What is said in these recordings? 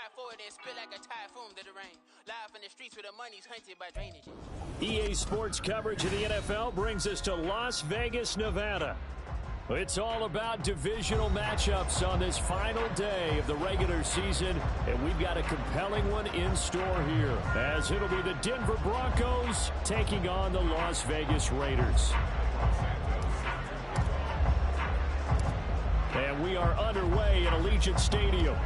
Ride forward and spit like a typhoon to the rain. Live in the streets where the money's hunted by drainages. EA Sports coverage of the NFL brings us to Las Vegas, Nevada. It's all about divisional matchups on this final day of the regular season, and we've got a compelling one in store here, as it'll be the Denver Broncos taking on the Las Vegas Raiders. And we are underway at Allegiant Stadium.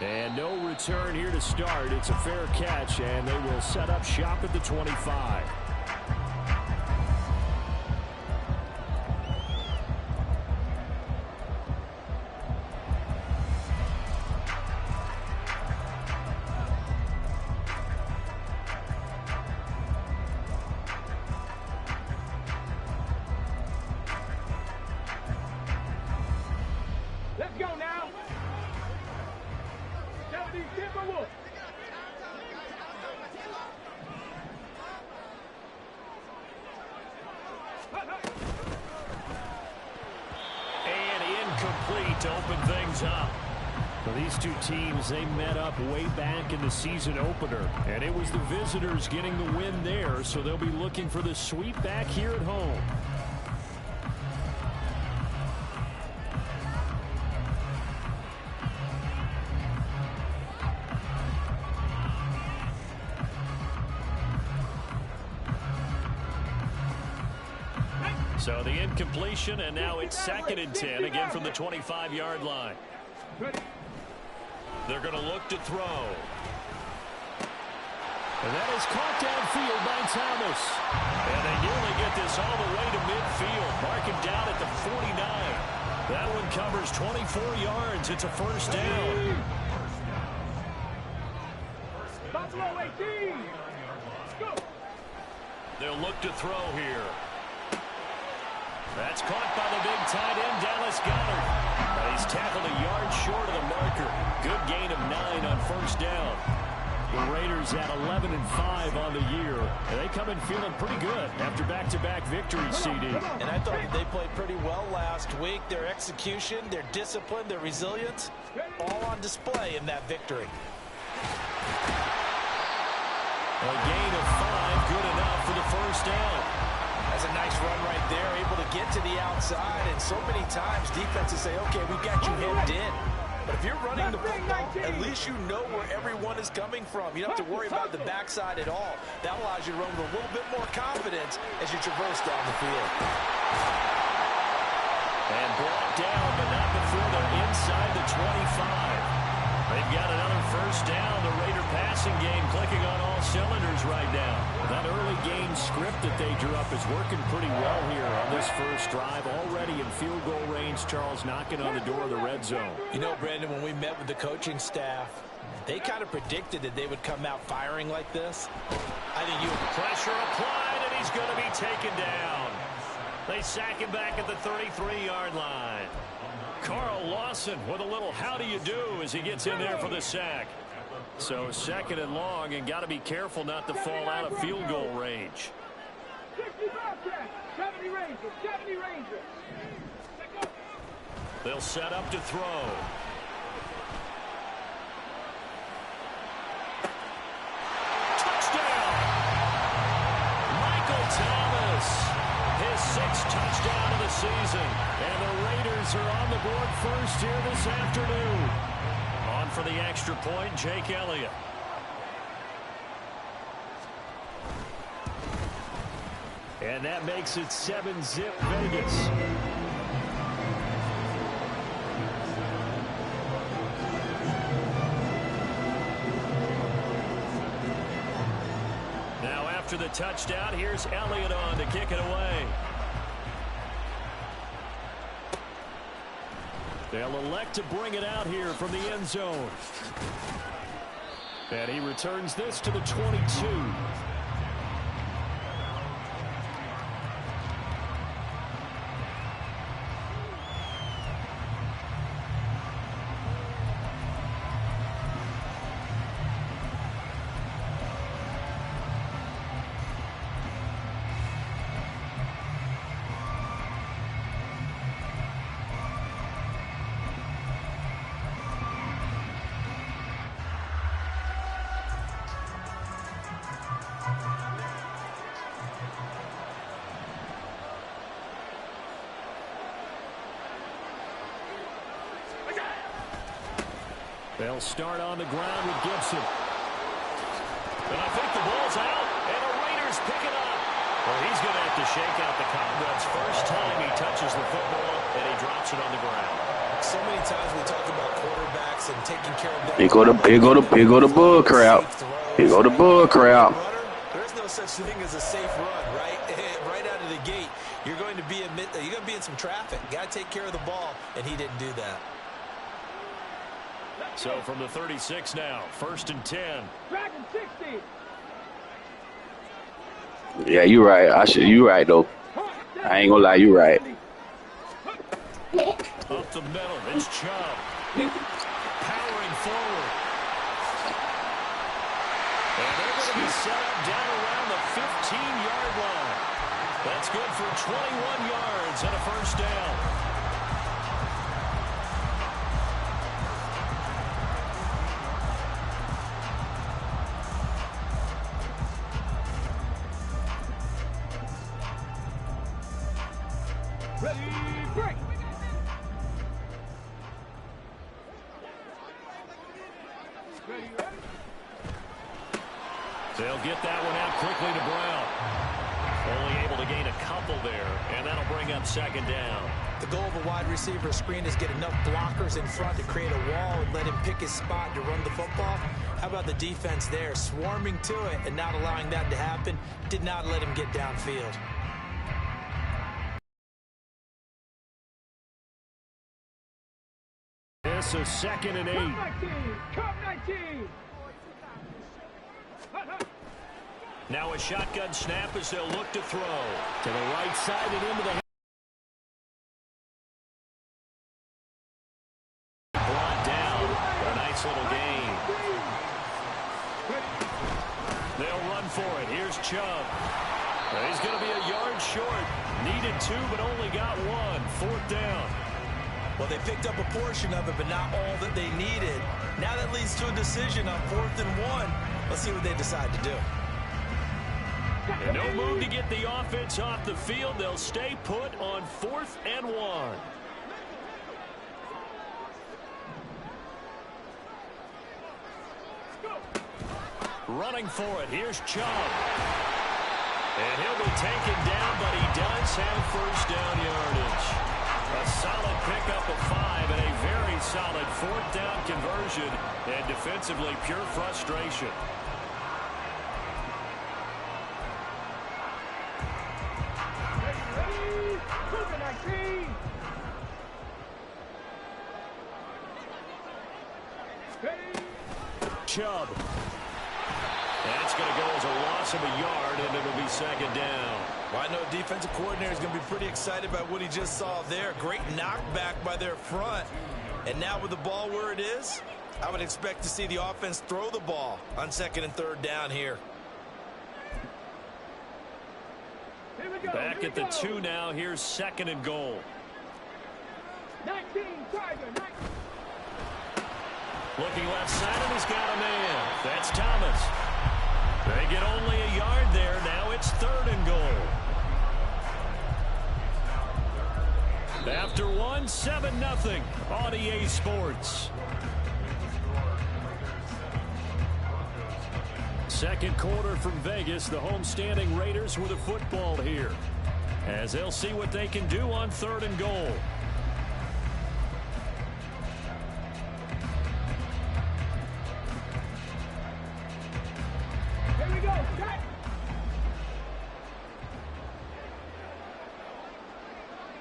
And no return here to start. It's a fair catch, and they will set up shop at the 25. Let's go now. And incomplete to open things up. Well, these two teams, they met up way back in the season opener, and it was the visitors getting the win there, so they'll be looking for the sweep back here at home. So the incompletion, and now it's 2nd and 10, again from the 25-yard line. They're going to look to throw. And that is caught downfield by Thomas. And they nearly get this all the way to midfield. Mark him down at the 49. That one covers 24 yards. It's a first down. Buffalo 18. Let's go. They'll look to throw here. That's caught by the big tight end, Dallas Goedert. But he's tackled a yard short of the marker. Good gain of 9 on first down. The Raiders at 11-5 on the year. And they come in feeling pretty good after back-to-back victories, CD. And I thought they played pretty well last week. Their execution, their discipline, their resilience, all on display in that victory. A gain of 5, good enough for the first down. That's a nice run right there, able to get to the outside. And so many times defenses say, okay, we've got you hemmed in. But if you're running the football, at least you know where everyone is coming from. You don't have to worry about the backside at all. That allows you to run with a little bit more confidence as you traverse down the field. And brought down, but not before they're inside the 25. They've got another first down. The Raider passing game clicking on all cylinders right now. That early game script that they drew up is working pretty well here on this first drive. Already in field goal range, Charles knocking on the door of the red zone. You know, Brandon, when we met with the coaching staff, they kind of predicted that they would come out firing like this. I think pressure applied, and he's going to be taken down. They sack him back at the 33-yard line. Carl Lawson with a little how do you do as he gets in there for the sack. So 2nd and long, and got to be careful not to fall out of field goal range. 70 Rangers. They'll set up to throw. Touchdown! Michael Thomas. His 6th touchdown of the season. And the Raiders are on the board first here this afternoon. On for the extra point, Jake Elliott. And that makes it 7-zip Vegas. Now after the touchdown, here's Elliott on to kick it away. They'll elect to bring it out here from the end zone. And he returns this to the 22. They'll start on the ground with Gibson. And I think the ball's out, and the Raiders pick it up. Well, he's going to have to shake out the cobwebs. First time he touches the football, and he drops it on the ground. So many times we talk about quarterbacks and taking care of them. Here go the bull crowd. Here go the bull crowd. There's no such thing as a safe run, right? Right out of the gate, you're going to be in some traffic. Got to take care of the ball, and he didn't do that. So from the 36 now, 1st and 10. Dragon 60. Yeah, you're right. You right though. I ain't gonna lie, you right. Up the middle, it's Chubb. Powering forward. And they're going to be set up down around the 15-yard line. That's good for 21 yards and a first down. Ready, break. Ready, ready. They'll get that one out quickly to Brown. Only able to gain a couple there, and that'll bring up 2nd down. The goal of a wide receiver screen is get enough blockers in front to create a wall and let him pick his spot to run the football. How about the defense there, swarming to it and not allowing that to happen? Did not let him get downfield. This is 2nd and 8. Come 19. Now a shotgun snap as they'll look to throw. To the right side and into the brought down. A nice little gain. They'll run for it. Here's Chubb. He's going to be a yard short. Needed 2, but only got 1. 4th down. Well, they picked up a portion of it, but not all that they needed. Now that leads to a decision on 4th and 1. Let's see what they decide to do. And no move to get the offense off the field. They'll stay put on 4th and 1. Running for it. Here's Chubb. And he'll be taken down, but he does have first down yardage. A solid pickup of 5 and a very solid 4th down conversion. And defensively, pure frustration. Chubb. That's going to go as a loss of a yard, and it'll be 2nd down. Well, I know defensive coordinator is going to be pretty excited about what he just saw there. Great knockback by their front. And now with the ball where it is, I would expect to see the offense throw the ball on 2nd and 3rd down here. Back at the 2 now. Here's 2nd and goal. 19, Tiger, 19. Looking left side, and he's got a man. That's Thomas. They get only a yard there. Now it's 3rd and goal. After 1, 7-0 on EA Sports. Second quarter from Vegas. The homestanding Raiders with a football here, as they'll see what they can do on 3rd and goal. Here we go. Set.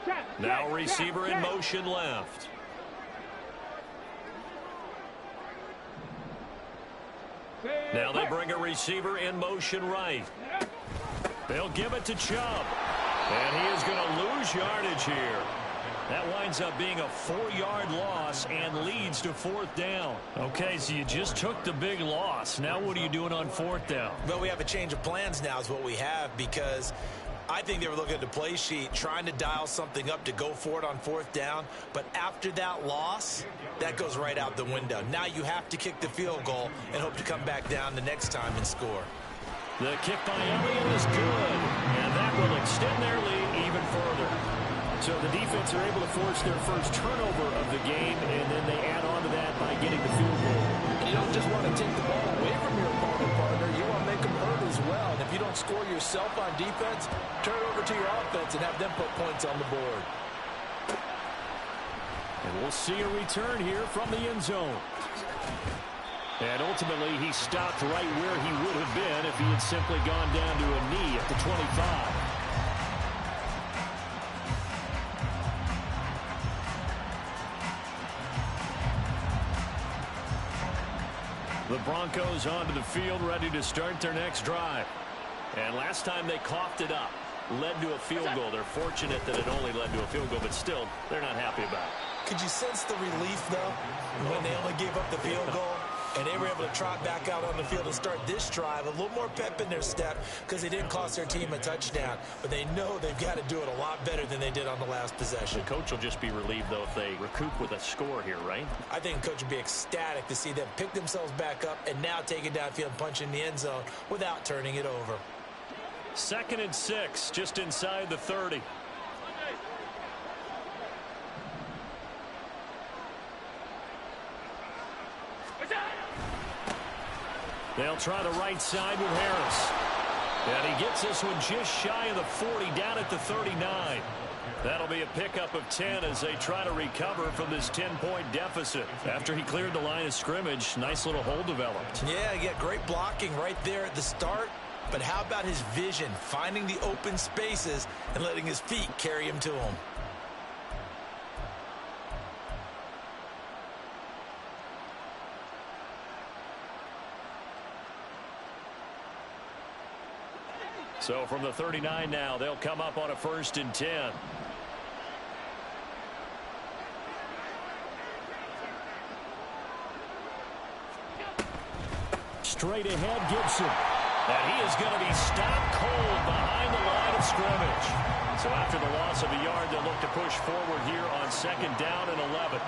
Set. Now receiver in motion left. Now they bring a receiver in motion right. They'll give it to Chubb. And he is going to lose yardage here. That winds up being a 4-yard loss and leads to 4th down. Okay, so you just took the big loss. Now what are you doing on 4th down? Well, we have a change of plans now is what we have, because I think they were looking at the play sheet, trying to dial something up to go for it on 4th down. But after that loss, that goes right out the window. Now you have to kick the field goal and hope to come back down the next time and score. The kick by Elliott is good, and that will extend their lead even further. So the defense are able to force their first turnover of the game, and then they add on to that by getting the field goal. You don't just want to take the ball away from your opponent, partner. You want to make them hurt as well. And if you don't score yourself on defense, turn it over to your offense and have them put points on the board. And we'll see a return here from the end zone. And ultimately, he stopped right where he would have been if he had simply gone down to a knee at the 25. The Broncos onto the field, ready to start their next drive. And last time they coughed it up, led to a field goal. They're fortunate that it only led to a field goal, but still, they're not happy about it. Could you sense the relief, though, when they only gave up the field goal? And they were able to trot back out on the field and start this drive. A little more pep in their step because they didn't cost their team a touchdown. But they know they've got to do it a lot better than they did on the last possession. The coach will just be relieved, though, if they recoup with a score here, right? I think the coach would be ecstatic to see them pick themselves back up and now take it downfield and punch in the end zone without turning it over. 2nd and 6, just inside the 30. They'll try the right side with Harris. And he gets this one just shy of the 40, down at the 39. That'll be a pickup of 10 as they try to recover from this 10-point deficit. After he cleared the line of scrimmage, nice little hole developed. Yeah, he got great blocking right there at the start. But how about his vision, finding the open spaces and letting his feet carry him to him? So from the 39 now, they'll come up on a 1st and 10. Straight ahead, Gibson. And he is going to be stopped cold behind the line of scrimmage. So after the loss of a yard, they'll look to push forward here on 2nd down and 11.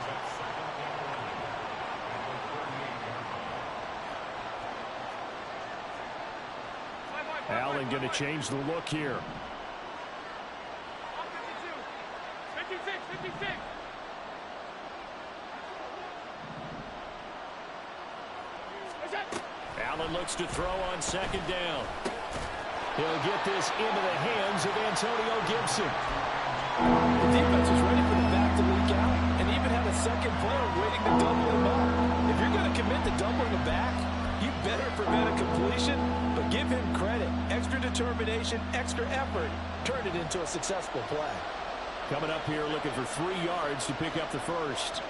Allen going to change the look here. 56. Allen looks to throw on 2nd down. He'll get this into the hands of Antonio Gibson. The defense was ready for the back to leak out and even had a second player waiting to double him up. If you're going to commit to doubling him back, you better prevent a completion, but give him credit. Extra determination, extra effort, turn it into a successful play. Coming up here looking for 3 yards to pick up the first.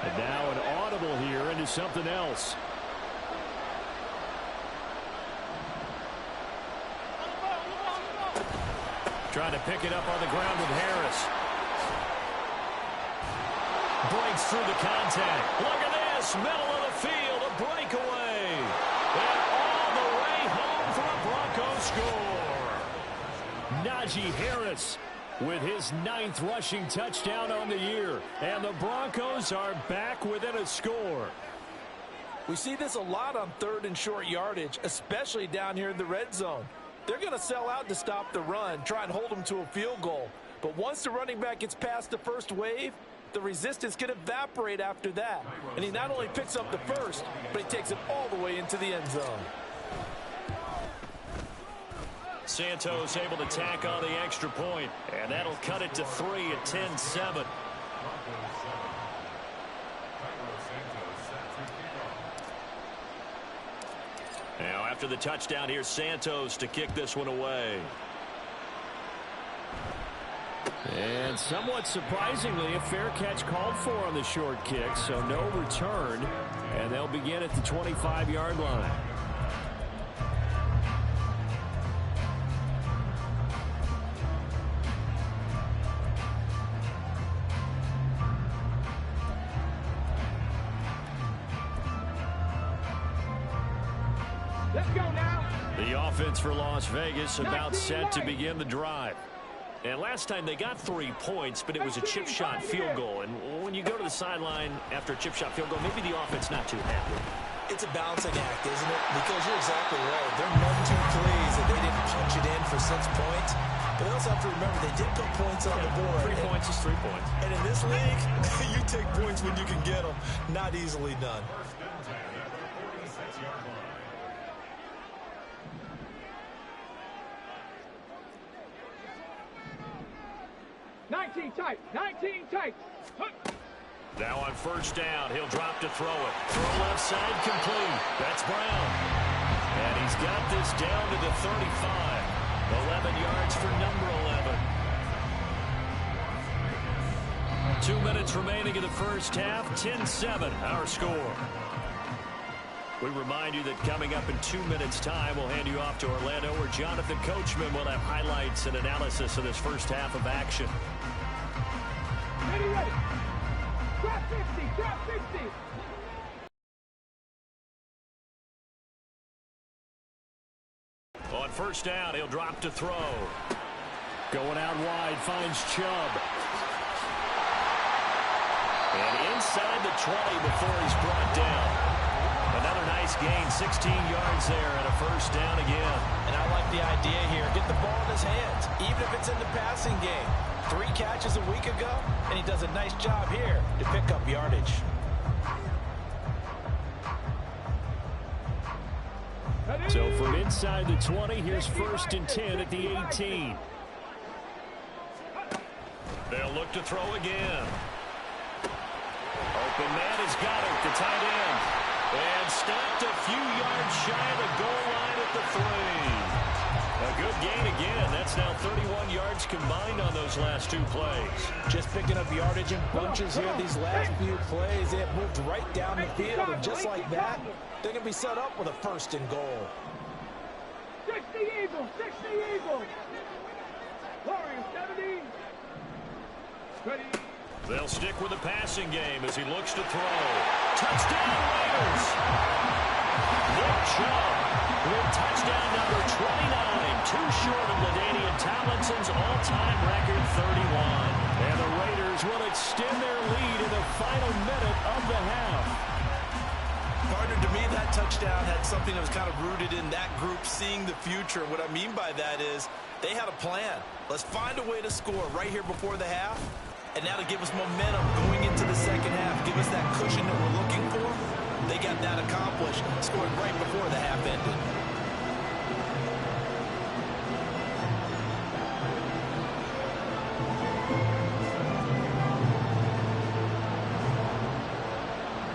And now an audible here into something else. Trying to pick it up on the ground with Harris. Breaks through the contact. Look at this, middle of the field, a breakaway. And all the way home for a Broncos score. Najee Harris with his 9th rushing touchdown on the year. And the Broncos are back within a score. We see this a lot on 3rd and short yardage, especially down here in the red zone. They're going to sell out to stop the run, try and hold them to a field goal. But once the running back gets past the first wave, the resistance can evaporate after that. And he not only picks up the first, but he takes it all the way into the end zone. Santos able to tack on the extra point, and that'll cut it to 3 at 10-7. Now after the touchdown, here's Santos to kick this one away. And somewhat surprisingly, a fair catch called for on the short kick, so no return, and they'll begin at the 25-yard line. Let's go now. The offense for Las Vegas about set to begin the drive. And last time they got 3 points, but it was a chip shot field goal. And when you go to the sideline after a chip shot field goal, maybe the offense not too happy. It's a balancing act, isn't it? Because you're exactly right. They're none too pleased that they didn't punch it in for 6 points. But they also have to remember they did put points on the board. 3 points is 3 points. And in this league, you take points when you can get them. Not easily done. Tight, 19 tight. Now on first down, he'll drop to throw it. Throw left side complete. That's Brown. And he's got this down to the 35. 11 yards for number 11. 2 minutes remaining in the first half. 10-7, our score. We remind you that coming up in 2 minutes' time, we'll hand you off to Orlando, where Jonathan Coachman will have highlights and analysis of this first half of action. Ready, ready. Drop 50, drop 50. On first down, he'll drop to throw. Going out wide, finds Chubb. And inside the 20 before he's brought down. Another nice gain, 16 yards there, and a first down again. And I like the idea here. Get the ball in his hands, even if it's in the passing game. 3 catches a week ago, and he does a nice job here to pick up yardage. So from inside the 20, here's first and 10 at the 18. They'll look to throw again. Open man has got it, the tight end. And stopped a few yards shy of the goal line at the 3. A good gain again. That's now 31 yards combined on those last 2 plays. Just picking up yardage in bunches here. These last few plays, they have moved right down the field. And just like that, they're going to be set up with a first and goal. 60 Eagles, 60 Eagles. Warriors, 70. Ready. They'll stick with the passing game as he looks to throw. Touchdown, Raiders! Nick Chubb with touchdown number 29, too short of LaDainian Tomlinson's all-time record 31. And the Raiders will extend their lead in the final minute of the half. Partner, to me, that touchdown had something that was kind of rooted in that group seeing the future. What I mean by that is they had a plan. Let's find a way to score right here before the half. And now to give us momentum going into the second half, give us that cushion that we're looking for. They got that accomplished, scored right before the half ended.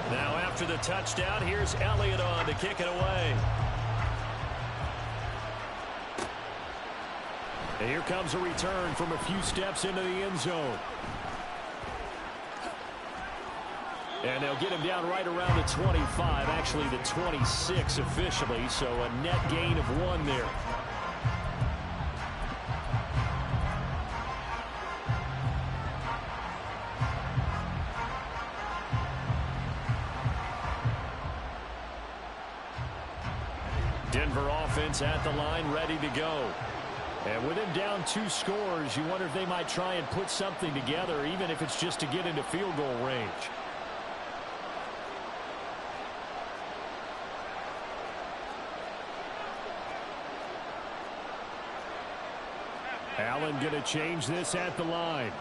Now after the touchdown, here's Elliott on to kick it away. And here comes a return from a few steps into the end zone. And they'll get him down right around the 25, actually the 26 officially, so a net gain of 1 there. Denver offense at the line, ready to go. And with him down 2 scores, you wonder if they might try and put something together, even if it's just to get into field goal range. Allen going to change this at the line.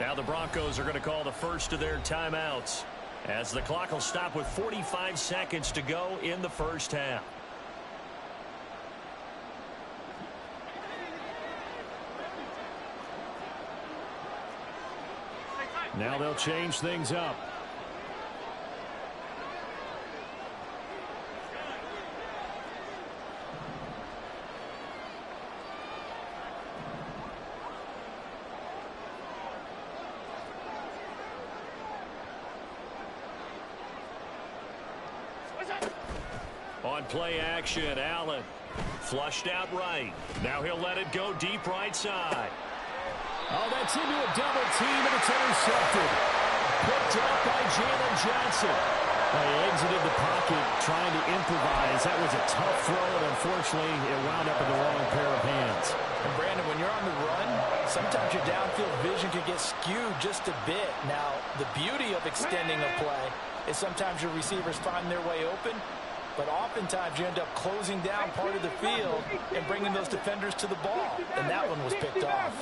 Now the Broncos are going to call the first of their timeouts, as the clock will stop with 45 seconds to go in the first half. Now they'll change things up. On play action, Allen flushed out right. Now he'll let it go deep right side. Oh, that's into a double team, and it's intercepted. Picked up by Jalen Johnson. He exited the pocket trying to improvise. That was a tough throw, and unfortunately, it wound up in the wrong pair of hands. And Brandon, when you're on the run, sometimes sometimes your downfield vision can get skewed just a bit. Now, the beauty of extending a play is sometimes your receivers find their way open, but oftentimes you end up closing down part of the field and bringing those defenders to the ball, and that one was picked off.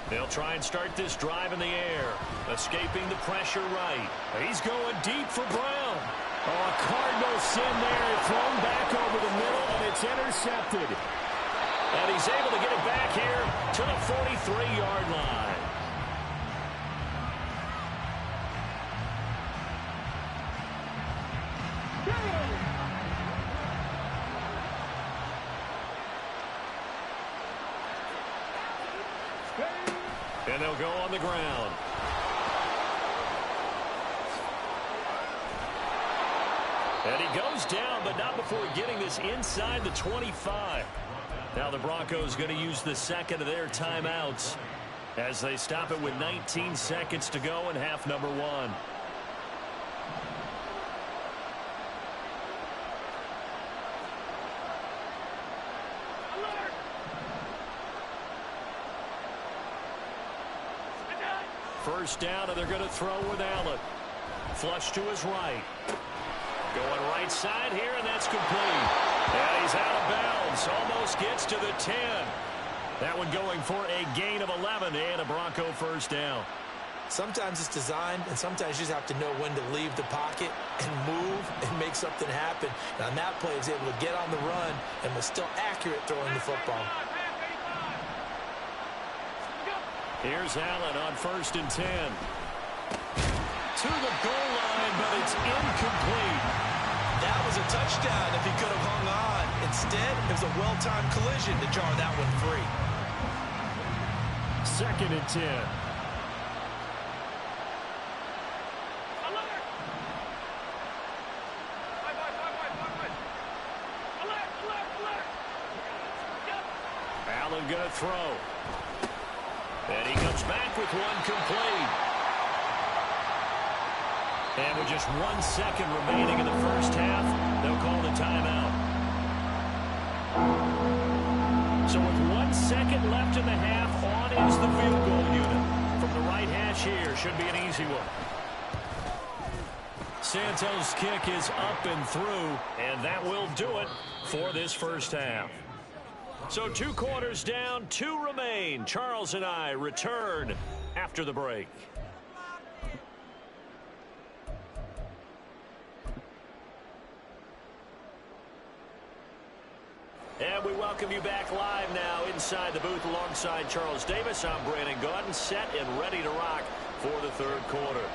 They'll try and start this drive in the air, escaping the pressure right. He's going deep for Brown. Oh, a Cardinal sin there, thrown back over the middle, and it's intercepted. And he's able to get it back here to the 43-yard line. And they'll go on the ground. And he goes down, but not before getting this inside the 25. Now the Broncos going to use the second of their timeouts as they stop it with 19 seconds to go in half number one. First down, and they're going to throw with Allen. Flush to his right. Going right side here, and that's complete. And he's out of bounds. Almost gets to the 10. That one going for a gain of 11 and a Bronco first down. Sometimes it's designed, and sometimes you just have to know when to leave the pocket and move and make something happen. And on that play, he was able to get on the run and was still accurate throwing the football. Here's Allen on 1st and 10. To the goal line, but it's incomplete. That was a touchdown if he could have hung on. Instead, it was a well-timed collision to jar that one free. 2nd and 10. Allen going to throw. And he comes back with one complete. And with just 1 second remaining in the first half, they'll call the timeout. So with 1 second left in the half, on is the field goal unit. From the right hash here, should be an easy one. Santos' kick is up and through, and that will do it for this first half. So 2 quarters down, 2 remain. Charles and I return after the break. And we welcome you back live now inside the booth alongside Charles Davis. I'm Brandon Gaudin, set and ready to rock for the 3rd quarter.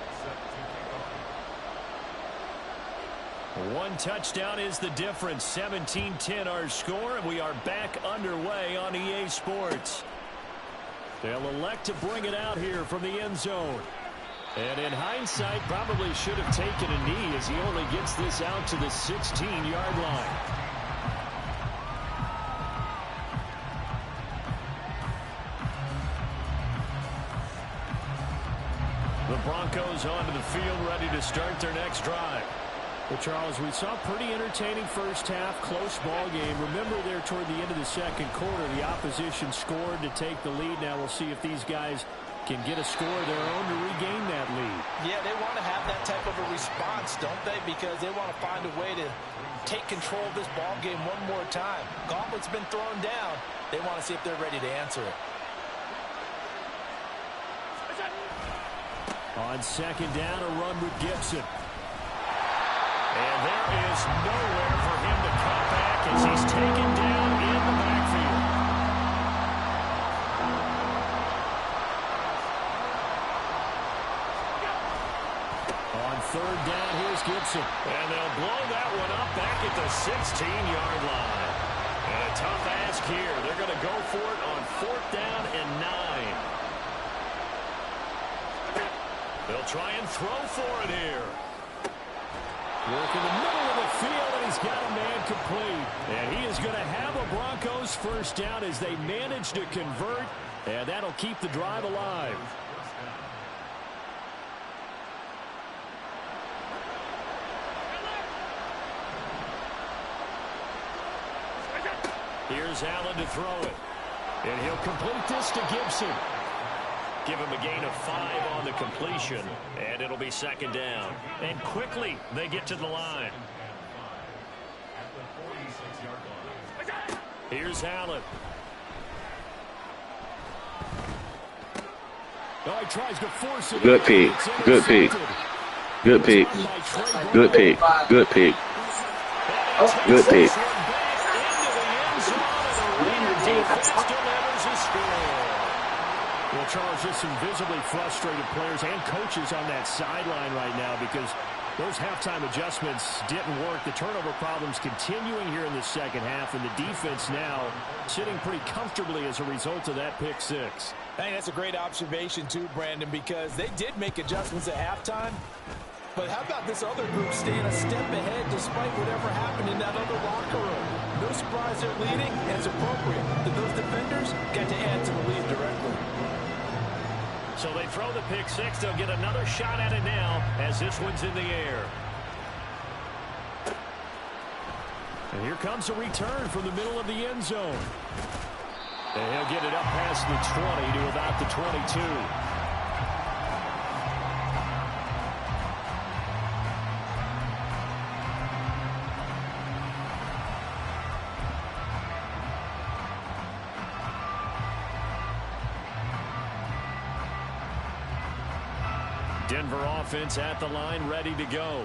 1 touchdown is the difference. 17-10 our score, and we are back underway on EA Sports. They'll elect to bring it out here from the end zone. And in hindsight, probably should have taken a knee as he only gets this out to the 16-yard line. The Broncos onto the field, ready to start their next drive. Well, Charles, we saw a pretty entertaining first half, close ball game. Remember there toward the end of the 2nd quarter, the opposition scored to take the lead. Now we'll see if these guys can get a score of their own to regain that lead. Yeah, they want to have that type of a response, don't they? Because they want to find a way to take control of this ball game one more time. Gauntlet's been thrown down. They want to see if they're ready to answer it. On 2nd down, a run with Gibson. And there is nowhere for him to cut back as he's taken down in the backfield. On 3rd down, here's Gibson. And they'll blow that one up back at the 16-yard line. And a tough ask here. They're going to go for it on 4th down and 9. They'll try and throw for it here. Work in the middle of the field, and he's got a man complete. And he is going to have a Broncos first down as they manage to convert, and that'll keep the drive alive. Here's Allen to throw it. And he'll complete this to Gibson. Give him a gain of 5 on the completion, and it'll be second down. And quickly, they get to the line. Here's Allen. Oh, he tries to force it. Good pick. Good pick. Good pick. Good pick. Good pick. Good pick. Well, Charles, just some visibly frustrated players and coaches on that sideline right now because those halftime adjustments didn't work. The turnover problems continuing here in the second half, and the defense now sitting pretty comfortably as a result of that pick six. I think that's a great observation too, Brandon, because they did make adjustments at halftime. But how about this other group staying a step ahead despite whatever happened in that other locker room? No surprise they're leading, and it's appropriate that those defenders got to add to the lead directly. So they throw the pick six. They'll get another shot at it now as this one's in the air. And here comes a return from the middle of the end zone. And he'll get it up past the 20 to about the 22. Denver offense at the line, ready to go.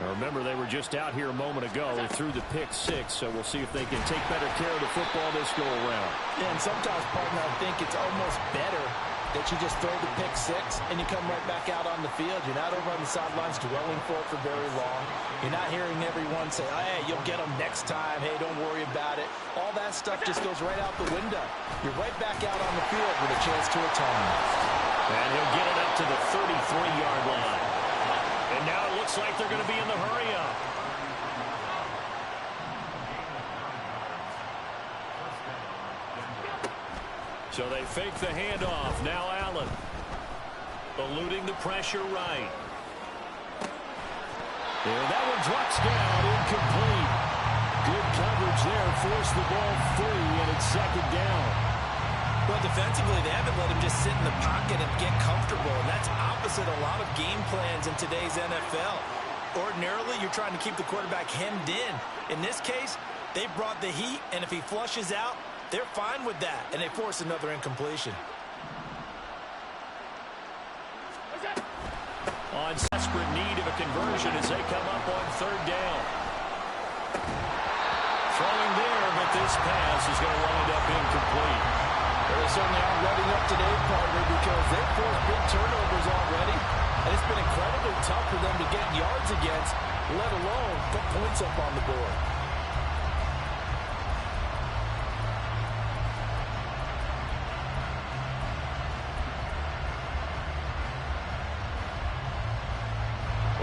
Now remember, they were just out here a moment ago through the pick six, so we'll see if they can take better care of the football this go around. Yeah, and sometimes, partner, I think it's almost better that you just throw the pick six and you come right back out on the field. You're not over on the sidelines dwelling for it for very long. You're not hearing everyone say, hey, you'll get them next time. Hey, don't worry about it. All that stuff just goes right out the window. You're right back out on the field with a chance to atone. And he'll get it up to the 33-yard line. And now it looks like they're going to be in the hurry-up. So they fake the handoff. Now Allen. Eluding the pressure right. And that one drops down, incomplete. Good coverage there. Forced the ball free, and it's second down. Well, defensively, they haven't let him just sit in the pocket and get comfortable, and that's opposite a lot of game plans in today's NFL. Ordinarily, you're trying to keep the quarterback hemmed in. In this case, they brought the heat, and if he flushes out, they're fine with that, and they force another incompletion. On desperate need of a conversion as they come up on third down. Throwing there, but this pass is going to wind up incomplete. They certainly aren't letting up today, partner, because they've forced big turnovers already, and it's been incredibly tough for them to get yards against, let alone put points up on the board.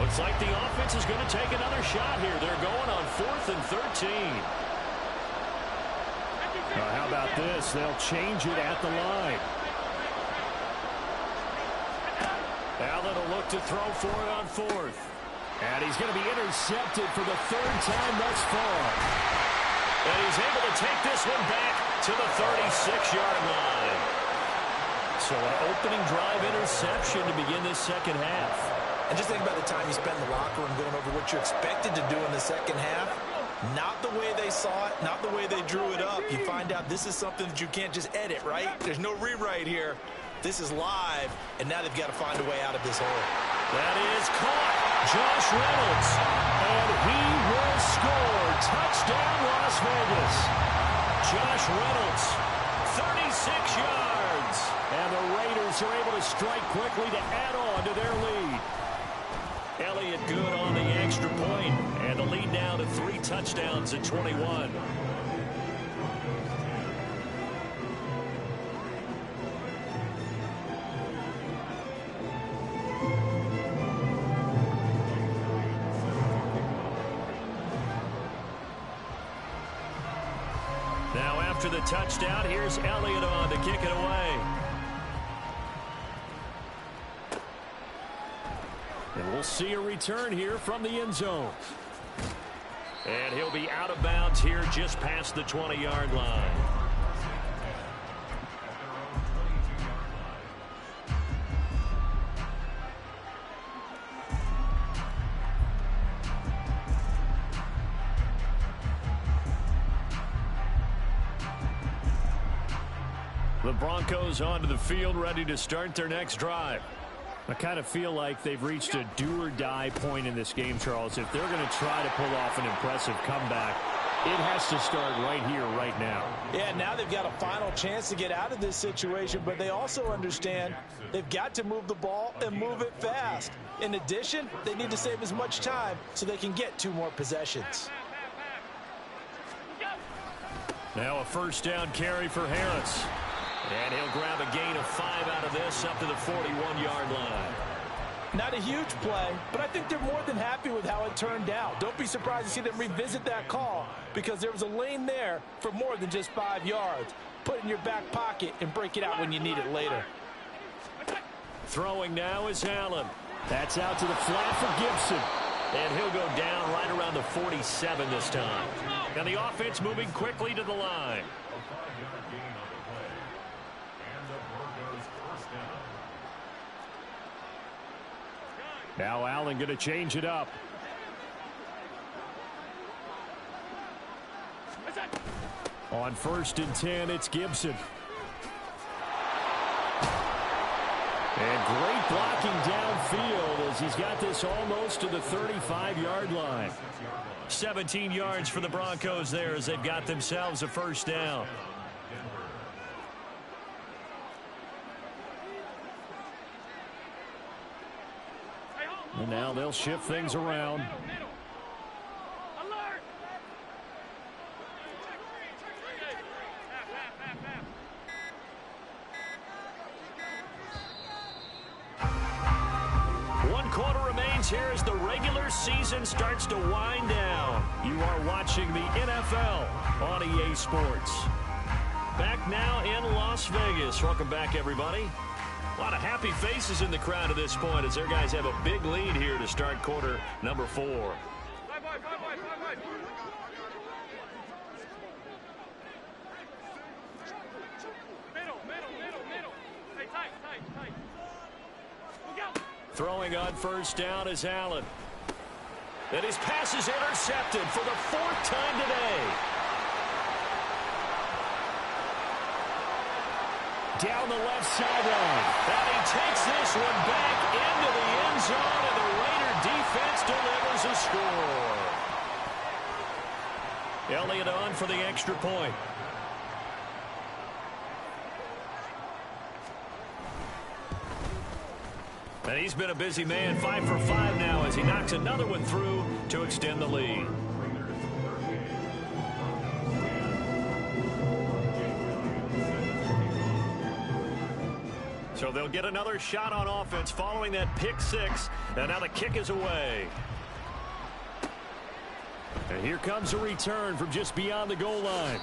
Looks like the offense is going to take another shot here. They're going on 4th and 13. How about this? They'll change it at the line. Allen will look to throw for it on 4th. And he's going to be intercepted for the 3rd time thus far. And he's able to take this one back to the 36-yard line. So an opening drive interception to begin this second half. And just think about the time you spend in the locker room going over what you're expected to do in the second half. Not the way they saw it, not the way they drew it up. You find out this is something that you can't just edit, right? There's no rewrite here. This is live, and now they've got to find a way out of this hole. That is caught. Josh Reynolds. And he will score. Touchdown, Las Vegas. Josh Reynolds, 36 yards. And the Raiders are able to strike quickly to add on to their lead. Elliott good on the extra point, and the lead now to 3 touchdowns at 21. Now after the touchdown, here's Elliott on to kick it away. And we'll see a return here from the end zone. And he'll be out of bounds here just past the 20-yard line. The Broncos onto the field, ready to start their next drive. I kind of feel like they've reached a do-or-die point in this game, Charles. If they're going to try to pull off an impressive comeback, it has to start right here, right now. Yeah, now they've got a final chance to get out of this situation, but they also understand they've got to move the ball and move it fast. In addition, they need to save as much time so they can get 2 more possessions. Now a first down carry for Harris. And he'll grab a gain of 5 out of this up to the 41-yard line. Not a huge play, but I think they're more than happy with how it turned out. Don't be surprised to see them revisit that call because there was a lane there for more than just 5 yards. Put it in your back pocket and break it out when you need it later. Throwing now is Allen. That's out to the flat for Gibson. And he'll go down right around the 47 this time. Now the offense moving quickly to the line. Now Allen going to change it up. On 1st and 10, it's Gibson. And great blocking downfield as he's got this almost to the 35-yard line. 17 yards for the Broncos there as they've got themselves a first down. And now they'll shift things around. One quarter remains here as the regular season starts to wind down. You are watching the NFL on EA Sports. Back now in Las Vegas. Welcome back, everybody. A lot of happy faces in the crowd at this point as their guys have a big lead here to start quarter number 4. Throwing on first down is Allen. And his pass is intercepted for the 4th time today. Down the left sideline. And he takes this one back into the end zone, and the Raider defense delivers a score. Elliott on for the extra point. And he's been a busy man, 5 for 5 now as he knocks another one through to extend the lead. So they'll get another shot on offense following that pick 6. And now the kick is away. And here comes a return from just beyond the goal line.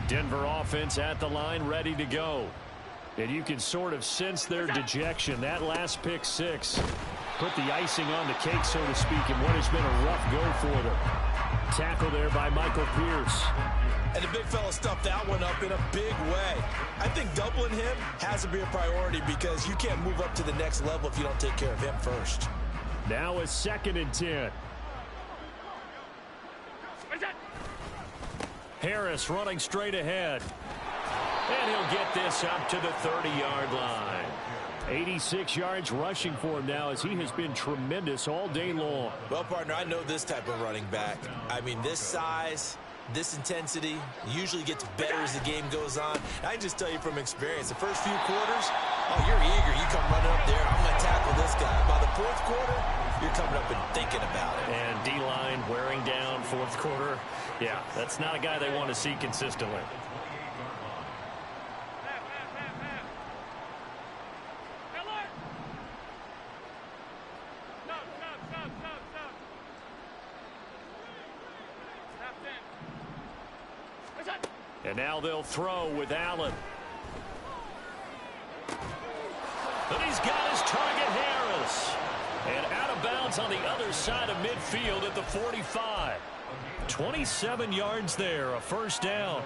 Denver offense at the line, ready to go. And you can sort of sense their dejection. That last pick 6 put the icing on the cake, so to speak, in what has been a rough go for them. Tackle there by Michael Pierce. And the big fella stuffed that one up in a big way. I think doubling him has to be a priority because you can't move up to the next level if you don't take care of him first. Now a 2nd and 10. Harris running straight ahead. And he'll get this up to the 30-yard line. 86 yards rushing for him now as he has been tremendous all day long. Well, partner, I know this type of running back. I mean, this size, this intensity usually gets better as the game goes on. I can just tell you from experience, the first few quarters, oh, you're eager. You come running up there, I'm going to tackle this guy. By the 4th quarter, you're coming up and thinking about it. And D-line wearing down 4th quarter. Yeah, that's not a guy they want to see consistently. And now they'll throw with Allen. And he's got his target, Harris. And out of bounds on the other side of midfield at the 45. 27 yards there, a first down.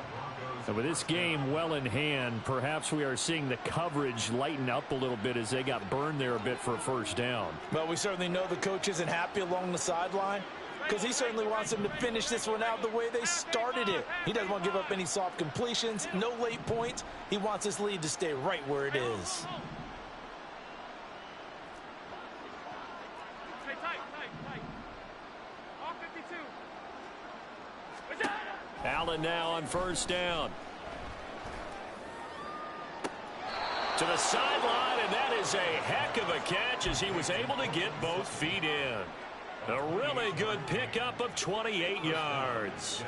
And with this game well in hand, perhaps we are seeing the coverage lighten up a little bit as they got burned there a bit for a first down. Well, we certainly know the coach isn't happy along the sideline because he certainly wants them to finish this one out the way they started it. He doesn't want to give up any soft completions, no late points. He wants his lead to stay right where it is. Allen now on first down. To the sideline, and that is a heck of a catch as he was able to get both feet in. A really good pickup of 28 yards.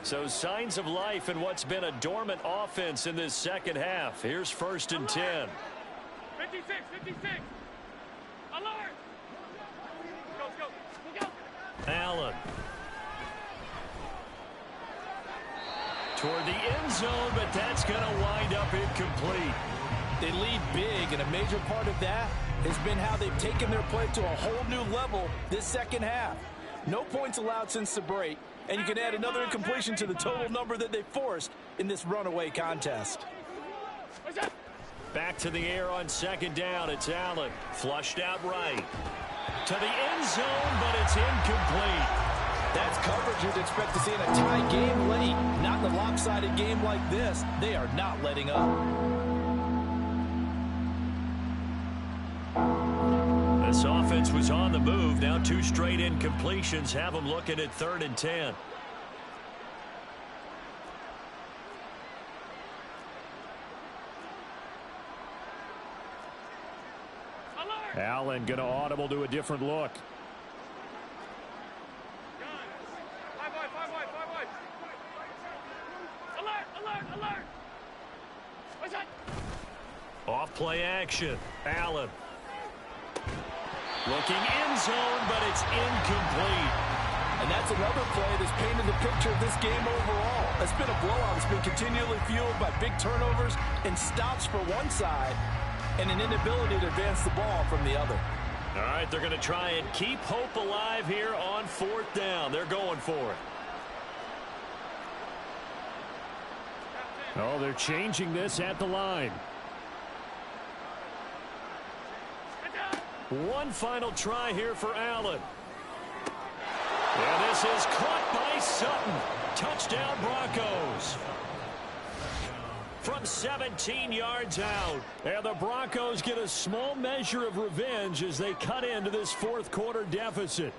So signs of life in what's been a dormant offense in this second half. Here's 1st and 10. 56. Alert. Go. Allen. Toward the end zone, but that's going to wind up incomplete. They lead big, and a major part of that has been how they've taken their play to a whole new level this second half. No points allowed since the break, and you can add another incompletion to the total number that they forced in this runaway contest. Back to the air on 2nd down. It's Allen. Flushed out right. To the end zone, but it's incomplete. That's coverage you'd expect to see in a tie game late. Not in a lopsided game like this. They are not letting up. This offense was on the move. Now 2 straight incompletions have them looking at 3rd and 10. Allen going to audible to a different look. Off play action. Allen. Looking end zone, but it's incomplete. And that's another play that's painted the picture of this game overall. It's been a blowout. It's been continually fueled by big turnovers and stops for one side and an inability to advance the ball from the other. All right, they're going to try and keep hope alive here on 4th down. They're going for it. Oh, they're changing this at the line. One final try here for Allen. And this is caught by Sutton. Touchdown Broncos. From 17 yards out. And the Broncos get a small measure of revenge as they cut into this 4th quarter deficit.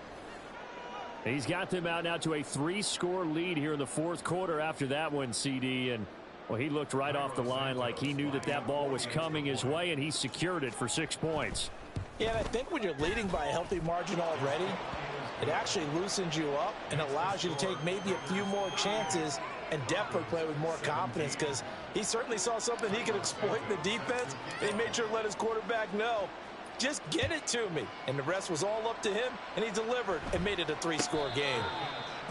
He's got them out now to a 3-score lead here in the 4th quarter after that one, CD. And, well, he looked right off the line like he knew that that ball was coming his way, and he secured it for 6 points. Yeah, and I think when you're leading by a healthy margin already, it actually loosens you up and allows you to take maybe a few more chances and definitely play with more confidence because he certainly saw something he could exploit in the defense, and he made sure to let his quarterback know, just get it to me. And the rest was all up to him, and he delivered and made it a 3-score game.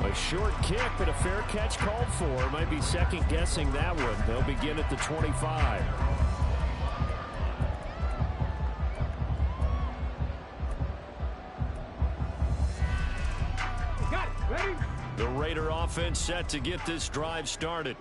A short kick, but a fair catch called for. Might be second-guessing that one. They'll begin at the 25. The Raider offense set to get this drive started.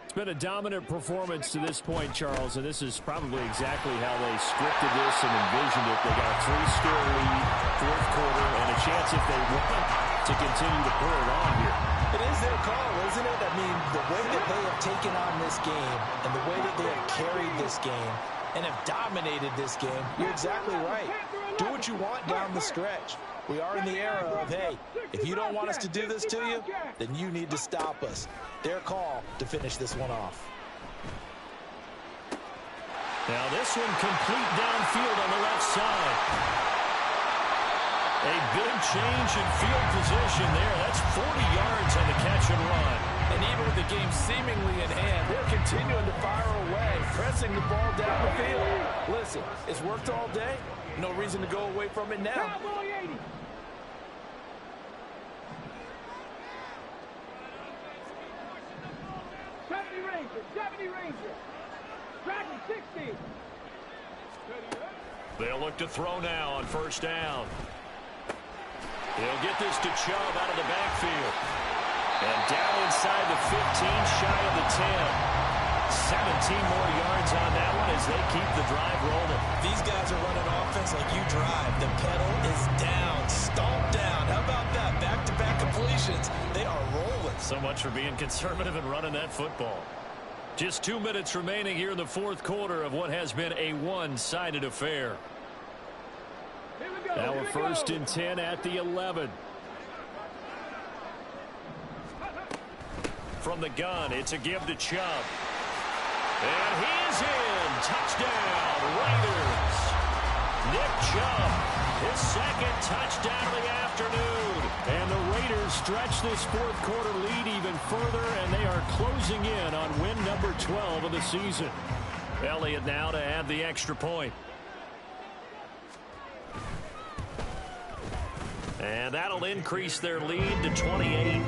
It's been a dominant performance to this point, Charles, and this is probably exactly how they scripted this and envisioned it. They got a 3-score lead, 4th quarter, and a chance if they want to continue to pull it on here. It is their call, isn't it? I mean, the way that they have taken on this game and the way that they have carried this game and have dominated this game, you're exactly right. Do what you want down the stretch. We are in the era of, hey, if you don't want us to do this to you, then you need to stop us. Their call to finish this one off. Now this one complete downfield on the left side. A big change in field position there. That's 40 yards on the catch and run. And even with the game seemingly in hand, they're continuing to fire away, pressing the ball down the field. Listen, it's worked all day. No reason to go away from it now. 70 Rangers. Dragon 60. They'll look to throw now on 1st down. They'll get this to Chubb out of the backfield. And down inside the 15, shy of the 10. 17 more yards on that one as they keep the drive rolling. These guys are running offense like you drive. The pedal is down, stomped down. How about that? Back-to-back completions. They are rolling. So much for being conservative and running that football. Just 2 minutes remaining here in the fourth quarter of what has been a one-sided affair. Now a first and 10 at the 11. From the gun, it's a give to Chubb. And he is in. Touchdown, Raiders. Nick Chubb, his second touchdown of the afternoon. And the Raiders stretch this fourth quarter lead even further, and they are closing in on win number 12 of the season. Elliott now to add the extra point. And that'll increase their lead to 28.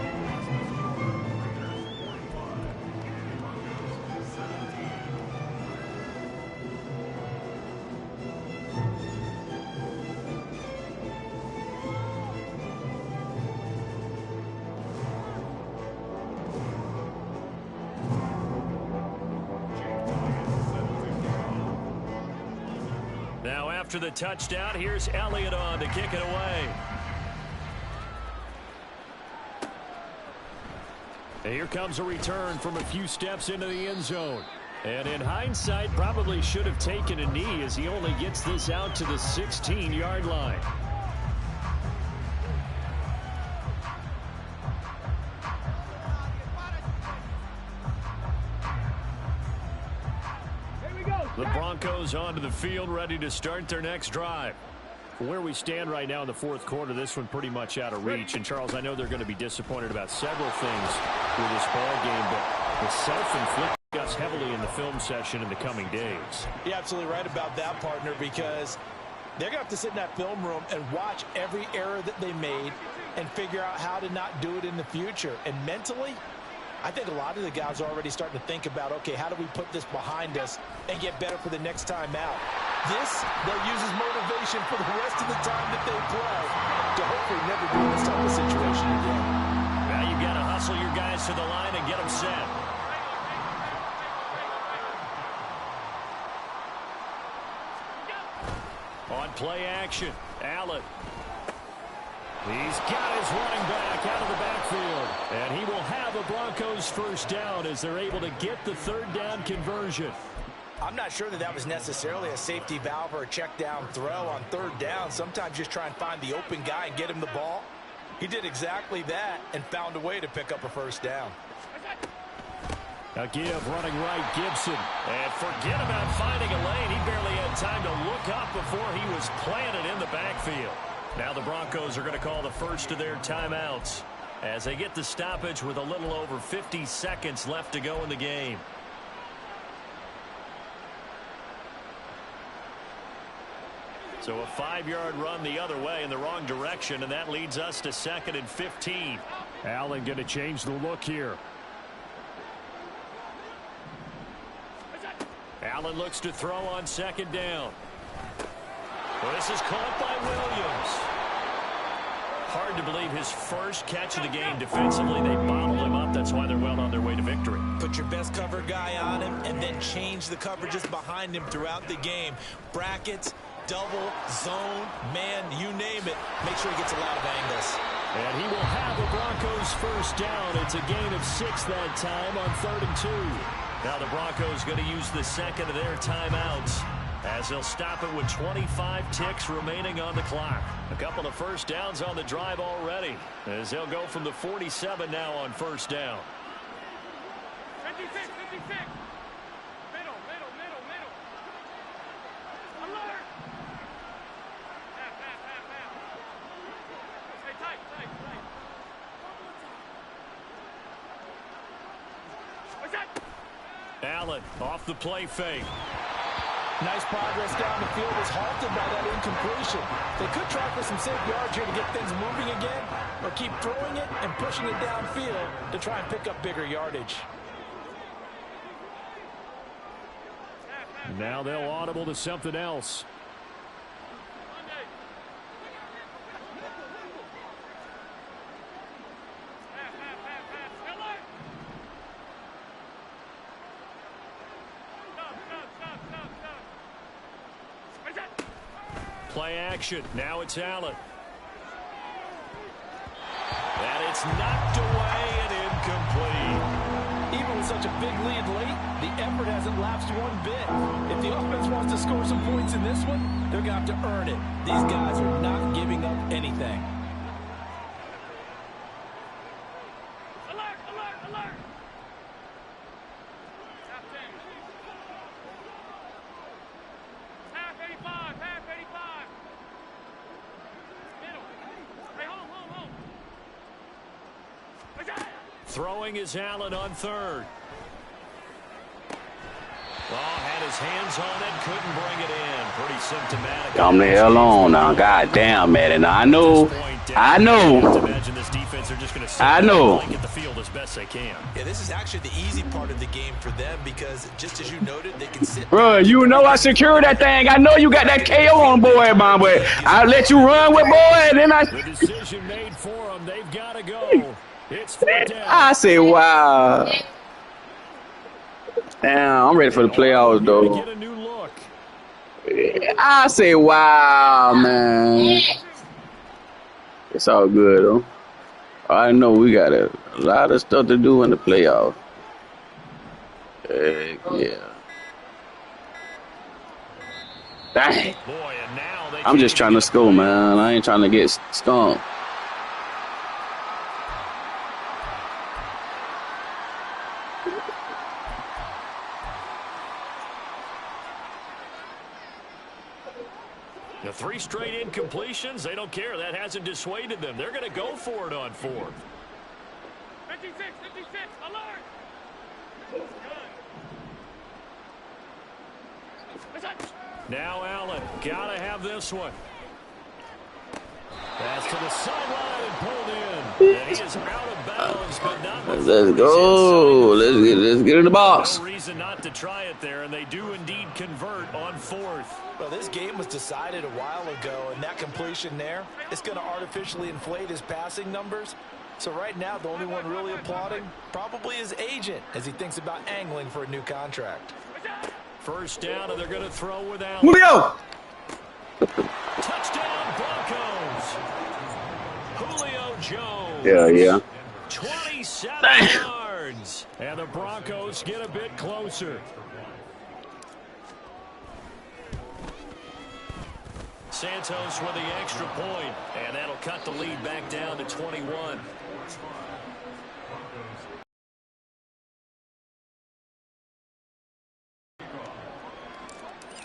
Now after the touchdown, here's Elliott on to kick it away. And here comes a return from a few steps into the end zone. And in hindsight, probably should have taken a knee as he only gets this out to the 16-yard line. The Broncos onto the field, ready to start their next drive. Where we stand right now in the fourth quarter, this one pretty much out of reach. And, Charles, I know they're going to be disappointed about several things with this ball game, but the self-inflicted us heavily in the film session in the coming days. You're absolutely right about that, partner, because they're going to have to sit in that film room and watch every error that they made and figure out how to not do it in the future. And mentally, I think a lot of the guys are already starting to think about, okay, how do we put this behind us and get better for the next time out? This, they'll use as motivation for the rest of the time that they play to hopefully never be in this type of situation again. Now you've got to hustle your guys to the line and get them set. On play action, Allen. He's got his running back out of the backfield. And he will have a Broncos first down as they're able to get the third down conversion. I'm not sure that was necessarily a safety valve or a check down throw on third down. Sometimes just try and find the open guy and get him the ball. He did exactly that and found a way to pick up a first down. A give running right, Gibson. And forget about finding a lane. He barely had time to look up before he was planted in the backfield. Now the Broncos are going to call the first of their timeouts as they get the stoppage with a little over 50 seconds left to go in the game. So a 5-yard run the other way in the wrong direction, and that leads us to 2nd and 15. Allen going to change the look here. Allen looks to throw on 2nd down. Well, this is caught by Williams. Hard to believe his first catch of the game defensively. They bottled him up. That's why they're well on their way to victory. Put your best cover guy on him and then change the coverages behind him throughout the game. Brackets, double, zone, man, you name it. Make sure he gets a lot of angles. And he will have a Broncos first down. It's a gain of 6 that time on 3rd and 2. Now the Broncos going to use the second of their timeouts as they'll stop it with 25 ticks remaining on the clock. A couple of first downs on the drive already as they'll go from the 47 now on first down. 56, 56. Middle. Alert. Half. Stay tight. What's that? Allen off the play fake. Nice progress down the field is halted by that incompletion. They could try for some safe yards here to get things moving again, or keep throwing it and pushing it downfield to try and pick up bigger yardage. Now they'll audible to something else. Play action. Now it's Allen. And it's knocked away and incomplete. Even with such a big lead late, the effort hasn't lapsed one bit. If the offense wants to score some points in this one, they're going to have to earn it. These guys are not giving up anything. Alert, alert, alert. Half 10. Half 85, half 85. Middle. Hey, home. Throwing is Allen on third. Well, had his hands on it, couldn't bring it in. Pretty symptomatic. Calm the hell on now. God damn, Madden. I know. I know. I know. Get the field as best they can. Yeah, this is actually the easy part of the game for them because, just as you noted, they can sit. Bro, you know I secured that thing. I know you got that KO on boy, my boy. I let you run with boy, and then I. The decision made for them. They've got to go. It's 4th down. I say, wow. Damn, I'm ready for the playoffs, though. Get a new look. I say, wow, man. It's all good, though. I know we got a lot of stuff to do in the playoffs. Yeah. Dang. Boy, and now I'm just trying to score, man. I ain't trying to get skunked. The 3 straight incompletions, they don't care. That hasn't dissuaded them. They're going to go for it on 4th. 56, alert. Now Allen, got to have this one. Pass to the sideline and pulled in. And he is out of bounds, but not before. Let's go. Let's get in the box. No reason not to try it there, and they do indeed convert on 4th. Well, this game was decided a while ago, and that completion there is going to artificially inflate his passing numbers. So right now, the only one really applauding probably his agent as he thinks about angling for a new contract. 1st down, and they're going to throw with Allen. Julio. Touchdown, Broncos. Julio Jones. Yeah. 27 yards. And the Broncos get a bit closer. Santos with the extra point, and that'll cut the lead back down to 21.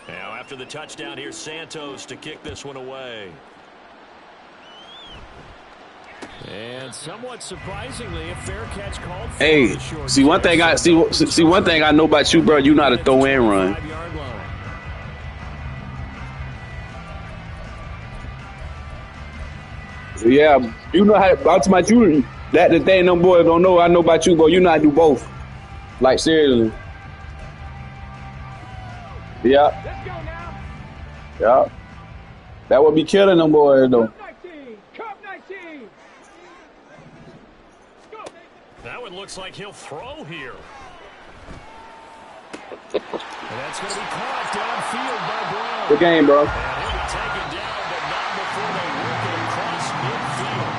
Now after the touchdown, here's Santos to kick this one away. And somewhat surprisingly, a fair catch called for. Hey, see one thing I know about you, bro. You know how to throw and run. Yeah, you know how. I'm talking about you. That the thing them boys don't know. I know about you, bro. You know how to do both. Like seriously. Yeah. Let's go now. Yeah. That would be killing them boys though. Cup 19. Go. That one looks like he'll throw here. And that's going to be caught downfield by Brown. Good game, bro. And he'll be taken down, but not before they work it across midfield.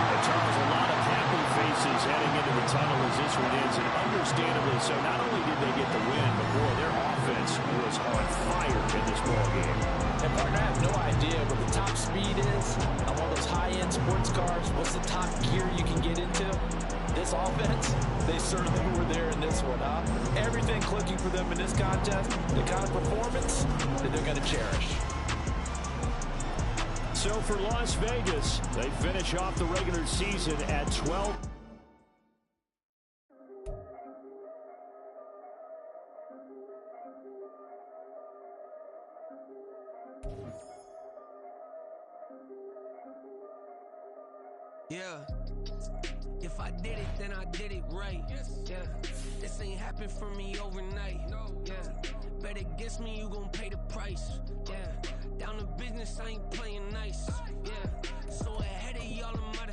And Charles, a lot of happy faces heading into the tunnel as this one ends, and understandably so. Not only did they get the win, but boy, their offense was on fire in this ball game. And partner, I have no idea what the top speed is on one of those high-end sports cars. What's the top gear you can get into? This offense, they certainly were there in this one, huh? Everything clicking for them in this contest, the kind of performance that they're going to cherish. So for Las Vegas, they finish off the regular season at 12. Yeah. If I did it, then I did it right. Yeah. This ain't happened for me overnight. Yeah. Bet against me, you gon' pay the price. Yeah. Down to business, I ain't playing nice. Yeah. So ahead of y'all in my